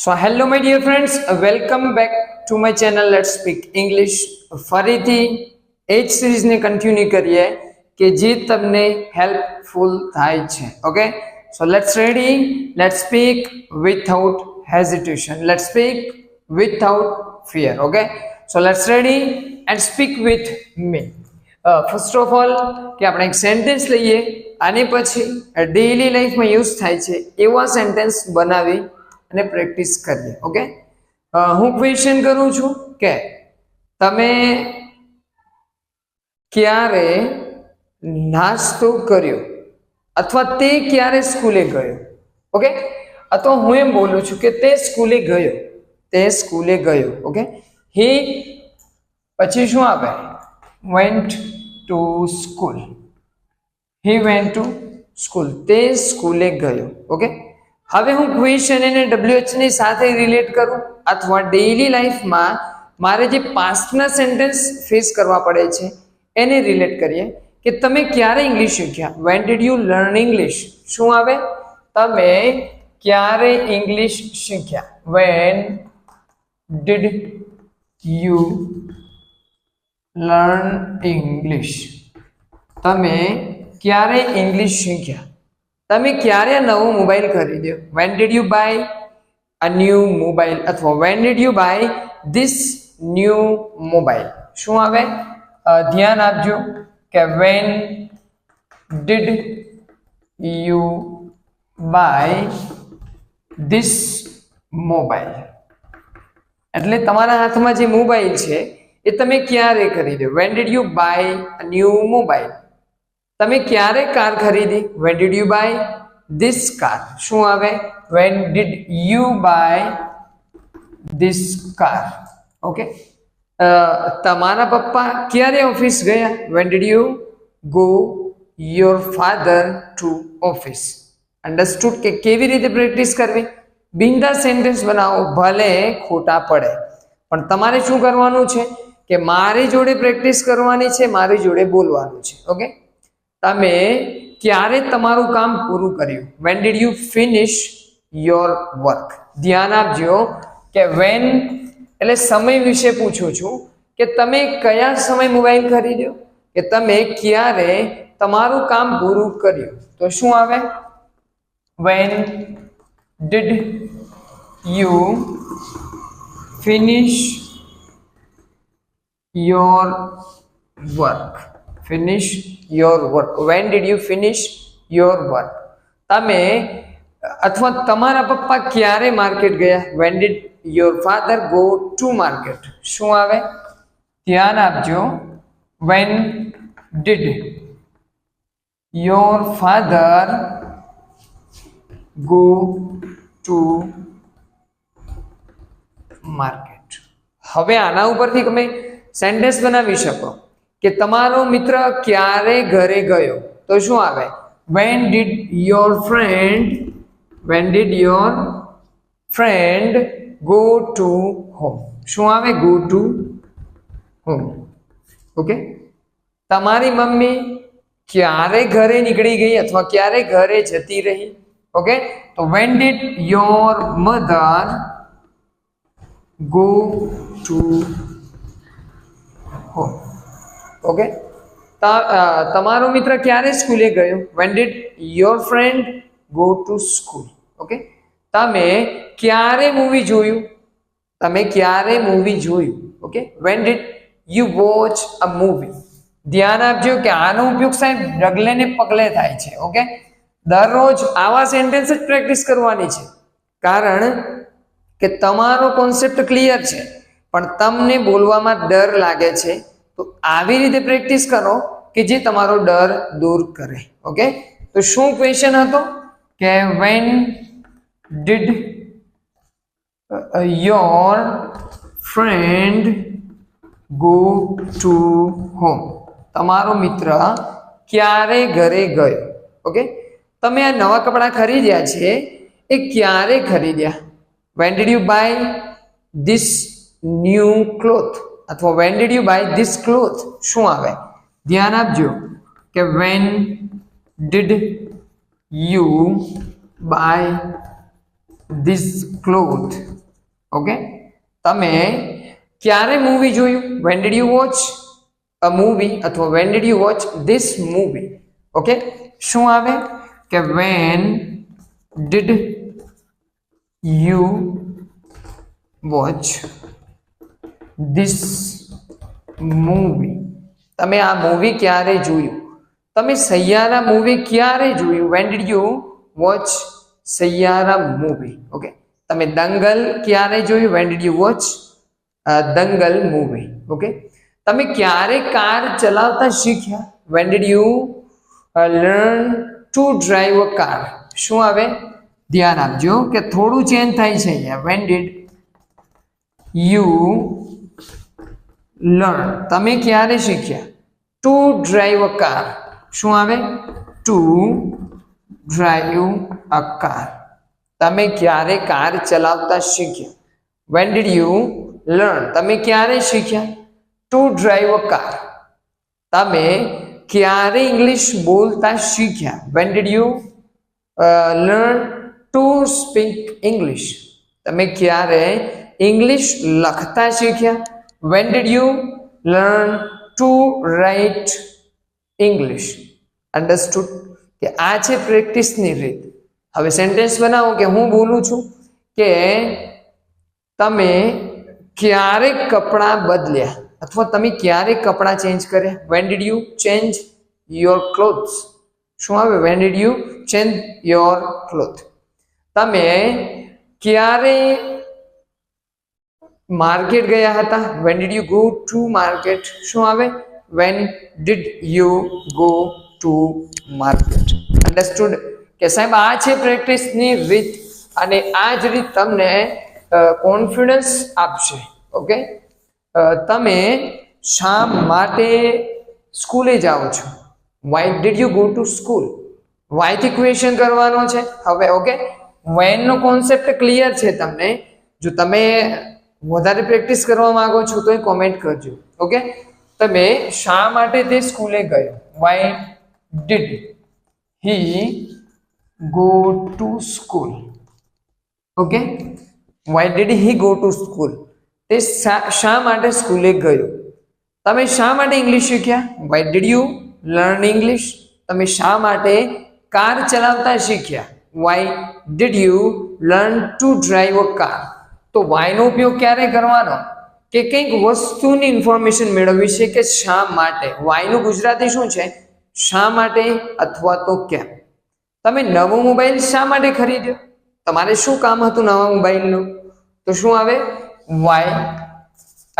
So hello my dear friends, welcome back to my channel Let's Speak English. ફરીથી એ જ સિરીઝને continue કરીએ કે જે તમને હેલ્પફુલ થાય છે. Okay, so let's ready, let's speak without hesitation, let's speak without fear. Okay, so let's ready and speak with me. First of all કે આપણે એક સેન્ટેન્સ લઈએ અને પછી ડેઈલી લાઈફમાં યુઝ થાય છે એવા સેન્ટેન્સ બનાવી અને પ્રેક્ટિસ કરીએ. ઓકે, હું ક્વેશ્ચન કરું છું કે તમે ક્યારે નાસ્તો કર્યો અથવા તે ક્યારે સ્કૂલે ગયો. ઓકે, અથવા હું એમ બોલું છું કે તે સ્કૂલે ગયો, તે સ્કૂલે ગયો. ઓકે, હી પછી શું આપે? Went to school, he went to school, તે સ્કૂલે ગયો. ઓકે, હવે હું ક્વેશ્ચન અને WH ની સાથે રિલેટ કરું અથવા ડેઈલી લાઈફમાં મારે જે પાસ્ટના સેન્ટેન્સ ફેસ કરવા પડે છે એને રિલેટ કરીએ કે તમે ક્યારે ઇંગ્લિશ શીખ્યા. When did you learn English? શું આવે? તમે ક્યારે ઇંગ્લિશ શીખ્યા? When did you learn English? તમે ક્યારે ઇંગ્લિશ શીખ્યા? તમે ક્યારે નવો મોબાઈલ ખરીદ્યો? When did you buy a new mobile અથવા when did you buy this new mobile? શું આવે? ધ્યાન આપજો કે when did you buy this mobile એટલે તમારા હાથમાં જે મોબાઈલ છે એ તમે ક્યારે ખરીદ્યો? When did you buy a new mobile? તમે ક્યારે કાર ખરીદી? When did you buy this car? શું આવે? When did you buy this car? Okay, તમારા પપ્પા ક્યારે ઓફિસ ગયા? When did you go your father to office? Understood કે કેવી રીતે પ્રેક્ટિસ કરવી? બિંદા સેન્ટેન્સ બનાવો, ભલે ખોટા પડે પણ તમારે શું કરવાનું છે કે મારી જોડે પ્રેક્ટિસ કરવાની છે, મારી જોડે બોલવાનું છે. ઓકે, તમે ક્યારે તમારું કામ પૂરું કર્યું? Van did you finish your work? ધ્યાન આપજો કે વેન એટલે સમય વિશે પૂછું છું કે તમે કયા સમય મોબાઈલ ખરીદ્યો, કે તમે ક્યારે તમારું કામ પૂરું કર્યું? તો શું આવે? When did you finish your work? Finish your work. Van did you finish your work? તમે અથવા તમારા પપ્પા ક્યારે માર્કેટ ગયા? When did your father go to market? શું આવે? ધ્યાન આપજો. When did your father go to market? હવે આના ઉપરથી તમે સેન્ટેન્સ બનાવી શકો કે તમારો મિત્ર ક્યારે ઘરે ગયો? તો શું આવે? When did your friend, when did your friend go to home? શું આવે? Go to home. ઓકે, તમારી મમ્મી ક્યારે ઘરે નીકળી ગઈ અથવા ક્યારે ઘરે જતી રહી? ઓકે, તો when did your mother go to home? Okay, તમારો મિત્ર ક્યારે સ્કૂલે ગયો? When did your friend go to school? Okay, તમે ક્યારે મૂવી જોયું? તમે ક્યારે મૂવી જોયું? Okay, van did you watch a movie? ધ્યાન આપજો કે આનો ઉપયોગ સાહેબ ડગલે ને પગલે થાય છે. ઓકે, દરરોજ આવા સેન્ટેન્સ જ પ્રેક્ટિસ કરવાની છે કારણ કે તમારો કોન્સેપ્ટ ક્લિયર છે પણ તમને બોલવામાં ડર લાગે છે. તો આવી રીતે પ્રેક્ટિસ કરો કે જે તમારો ડર દૂર કરે. ઓકે, તો શું ક્વેશ્ચન હતો કે when did your friend go to home? તમારો મિત્ર ક્યારે ઘરે ગયો? ઓકે, તમે આ નવા કપડાં ખરીદ્યા છે એ ક્યારે ખરીદ્યા? When did you buy this new cloth અથવા when did you buy this cloth? શું આવે? ધ્યાન આપજો કે when did you buy this cloth? Okay, તમે ક્યારે મૂવી જોયું? When did you watch a movie અથવા when did you watch this movie? Okay, શું આવે કે when did you watch this movie? તમે આ મૂવી ક્યારે જોયું? તમે સૈયારા મૂવી ક્યારે જોયું? When did you watch સૈયારા movie? Okay, તમે દંગલ ક્યારે જોયું? When did you watch Dangal movie? Okay, તમે ક્યારે કાર ચલાવતા શીખ્યા? When did you learn to drive a car? શું આવે? ધ્યાન આપજો કે થોડું ચેન્જ થાય છે અહીંયા. Van did you learn? તમે ક્યારે શીખ્યા ટુ ડ્રાઈવ અ કાર? શું આવે? Two drive a car. તમે ક્યારે કાર ચલાવતા શીખ્યા? When did you learn? તમે ક્યારે શીખ્યા ટુ ડ્રાઈવ અ કાર? તમે ક્યારે ઇંગ્લિશ બોલતા શીખ્યા? When did you learn to speak English? તમે ક્યારે ઇંગ્લિશ લખતા શીખ્યા? When did you learn to write English? Understood? કે આ છે પ્રેક્ટિસની રીત. હવે સેન્ટેન્સ બનાવો કે હું બોલું છું કે તમે ક્યારે કપડાં બદલ્યા અથવા તમે ક્યારે કપડાં ચેન્જ કર્યા? Van did you change your clothes? શું આવે? When did you change your cloth? તમે ક્યારે માર્કેટ ગયા હતા? Van did you go to market? શું આવે? When did you go to market? Understood? કે સાહેબ આ છે પ્રેક્ટિસની રીત અને આ જ રીત તમને કોન્ફિડન્સ આપશે. ઓકે, તમે શા માટે સ્કૂલે જાઓ છો? Why did you go to school? Why થી ક્વેશ્ચન કરવાનો છે. હવે ઓકે, વેન નો કોન્સેપ્ટ ક્લિયર છે તમને? જો તમે વધારે પ્રેક્ટિસ કરવા માંગો છો તો એ કોમેન્ટ કરજો. ઓકે, તમે શા માટે તે સ્કૂલે ગયો? Why did he go to school? Okay, why did he go to school? તે શા માટે સ્કૂલે ગયો? તમે શા માટે ઇંગ્લિશ શીખ્યા? Why did you learn English? તમે શા માટે કાર ચલાવતા શીખ્યા? Why did you learn to drive a car? તો વાય નો ઉપયોગ ક્યારે કરવાનો? કે કંઈક વસ્તુની ઇન્ફોર્મેશન મેળવવી છે કે શા માટે. વાય નું ગુજરાતી શું છે? શા માટે અથવા તો કેમ. તમે નવો મોબાઈલ શા માટે ખરીદ્યો? તમારે શું કામ હતું નવા મોબાઈલનું? તો શું આવે? વાય.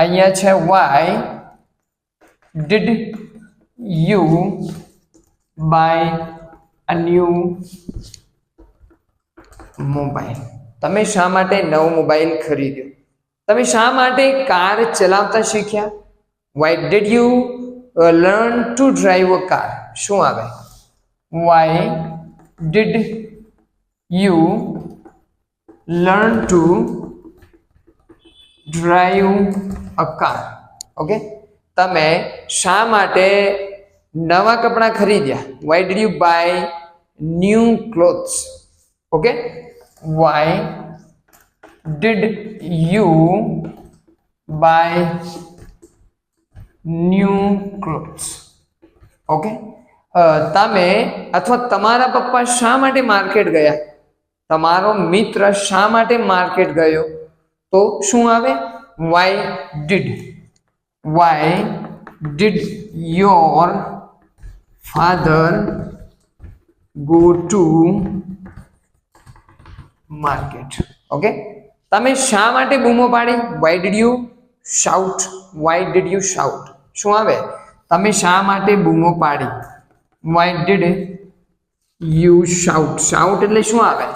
અહીંયા છે why did you buy a new mobile? તમે શા માટે નવો મોબાઈલ ખરીદ્યો? તમે શા માટે કાર ચલાવતા શીખ્યા? Why did you learn to drive a car? શું આવે? Why did you learn to drive a car? Okay, તમે શા માટે નવા કપડાં ખરીદ્યા? Why did you buy new clothes? Okay, why did you buy new clothes? Okay, તમે અથવા તમારા પપ્પા શા માટે માર્કેટ ગયા? તમારો મિત્ર શા માટે માર્કેટ ગયો? તો શું આવે? Why did your father go to market? Okay, તમે શા માટે બૂમો પાડી? Y did you shout? Y did you shout? શું આવે? તમે શા માટે બૂમો પાડી? Y did you shout? Shout એટલે શું આવે?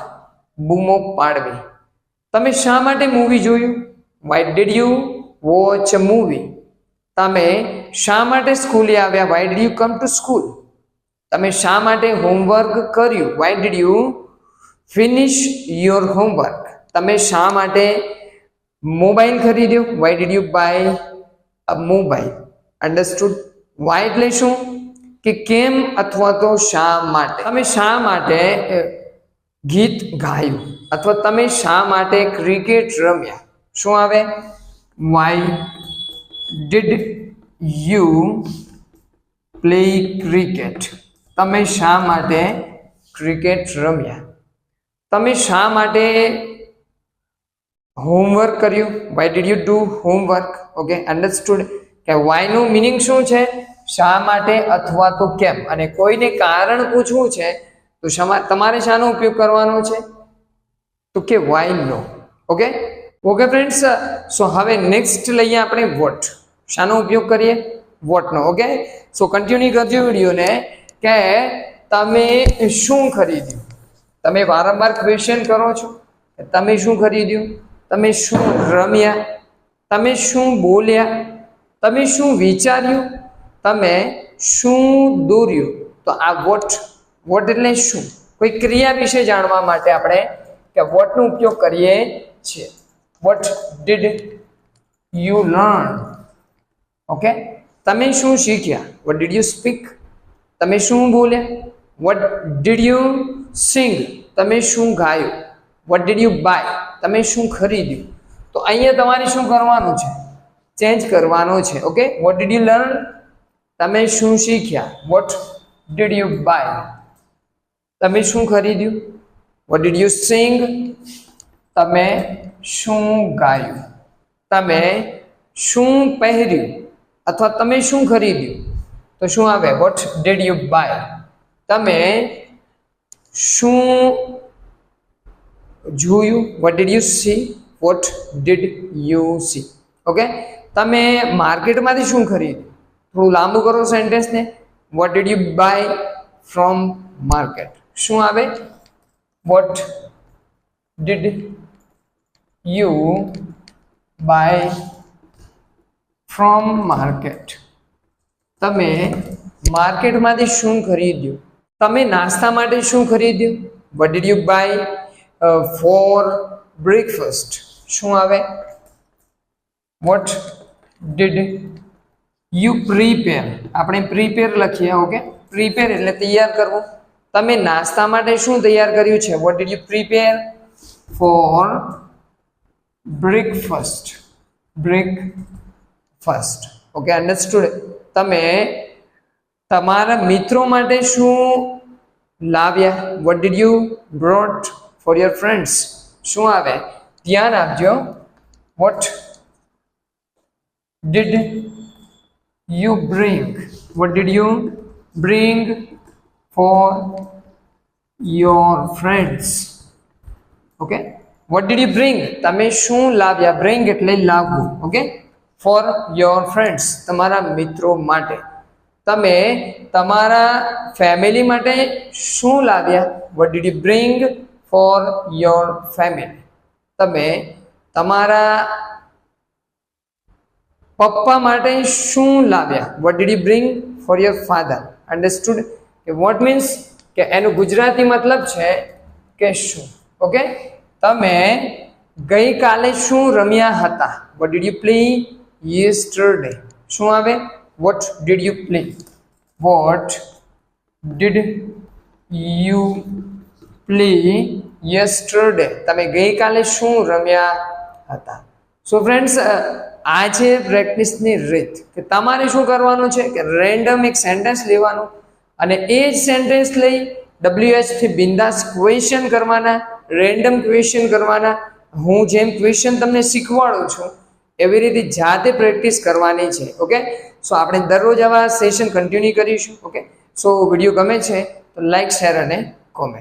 બૂમો પાડવી. તમે શા માટે મૂવી જોયું? Why did you watch a movie? તમે શા માટે સ્કૂલે આવ્યા? Why did you come to school? તમે શા માટે હોમવર્ક કર્યું? Why did you finish your homework? તમે શા માટે મોબાઈલ ખરીદ્યો? Why did you buy a mobile? Understood? Why એટલે શું? કે કેમ અથવા તો શા માટે. તમે શા માટે ગીત ગાયું અથવા તમે શા માટે ક્રિકેટ રમ્યા? શું આવે? Why did you play cricket? તમે શા માટે ક્રિકેટ રમ્યા? તમે શા માટે હોમવર્ક કર્યું? Why did you do homework? Okay, understood કે વાય નું મિનિંગ શું છે? શા માટે અથવા તો કેમ. અને કોઈને કારણ પૂછવું છે તો તમારે શાનો ઉપયોગ કરવાનો છે? તો કે વાય નો. ઓકે ઓકે ફ્રેન્ડ્સ, સો હવે નેક્સ્ટ લઈએ આપણે વોટ. શાનો ઉપયોગ કરીએ? વોટ નો. ઓકે, સો કન્ટિન્યુ કરજો વિડીયોને કે તમે શું ખરીદ્યું. તમે વારંવાર ક્વેશ્ચન કરો છો કે તમે શું ખરીદ્યું, તમે શું રમ્યા, તમે શું બોલ્યા, તમે શું વિચાર્યું, તમે શું દોર્યું. તો આ વોટ એટલે શું? કોઈ ક્રિયા વિશે જાણવા માટે આપણે કે વોટ નો ઉપયોગ કરીએ છીએ. What did you learn? Okay, તમે શું શીખ્યા? What did you speak? તમે શું બોલ્યા? What did you sing? તમે શું ગાયું? What did you buy? તમે શું ખરીદ્યું? તો અહીંયા તમારે શું કરવાનું છે? ચેન્જ કરવાનો છે. Okay, what did you learn? તમે શું શીખ્યા? What did you buy? તમે શું ખરીદ્યું? What did you sing? તમે શું ગાયું? તમે શું પહેર્યું અથવા તમે શું ખરીદ્યું? તો શું આવે? What did you buy? તમે શું જોયું? What did you see? What did you see? Okay, તમે માર્કેટમાંથી શું ખરીદ્યું? થોડું લાંબુ કરો સેન્ટેન્સને. What did you buy from market? શું આવે? What did you buy from market? તમે માર્કેટમાંથી શું ખરીદ્યું? તમે નાસ્તા માટે શું ખરીદ્યું? What did you buy for breakfast? શું આવે? What did you prepare? આપણે પ્રિપેર લખીએ. ઓકે, પ્રિપેર એટલે તૈયાર કરવું. તમે નાસ્તા માટે શું તૈયાર કર્યું છે? What did you prepare for breakfast? Breakfast. Okay, understood. તમે તમારા મિત્રો માટે શું લાવ્યા? What did you brought for your friends? શું આવે? ધ્યાન આપજો. What did you bring? What did you bring for your friends? Okay, what did you bring? તમે શું લાવ્યા? બ્રિંગ એટલે લાવવું. Okay, for your friends? તમારા મિત્રો માટે. તમે તમારા ફેમિલી માટે શું લાવ્યા? What did you bring for your family? તમે તમારા પપ્પા માટે શું લાવ્યા? What did you bring for your father? Understood કે વોટ મીન્સ કે એનું ગુજરાતી મતલબ છે કે શું. ઓકે, તમે ગઈકાલે શું રમ્યા હતા? Vote did you play yesterday? શું આવે? What did you play? Vote did you play yesterday? તમે ગઈકાલે શું રમ્યા હતા? સો ફ્રેન્ડ્સ, આ છે પ્રેક્ટિસની રીત કે તમારે શું કરવાનું છે કે રેન્ડમ એક સેન્ટેન્સ લેવાનું અને એ જ સેન્ટેન્સ લઈ WH થી બિંદાસ ક્વેશ્ચન કરવાના, રેન્ડમ ક્વેશ્ચન કરવાના. હું જેમ ક્વેશ્ચન તમને શીખવાડું છું એવી રીતે જાતે પ્રેક્ટિસ કરવાની છે. ઓકે, સો આપણે દરરોજ આવા સેશન કન્ટિન્યુ કરીશું. ઓકે, સો વિડીયો ગમે છે તો લાઈક, શેર અને કોમેન્ટ.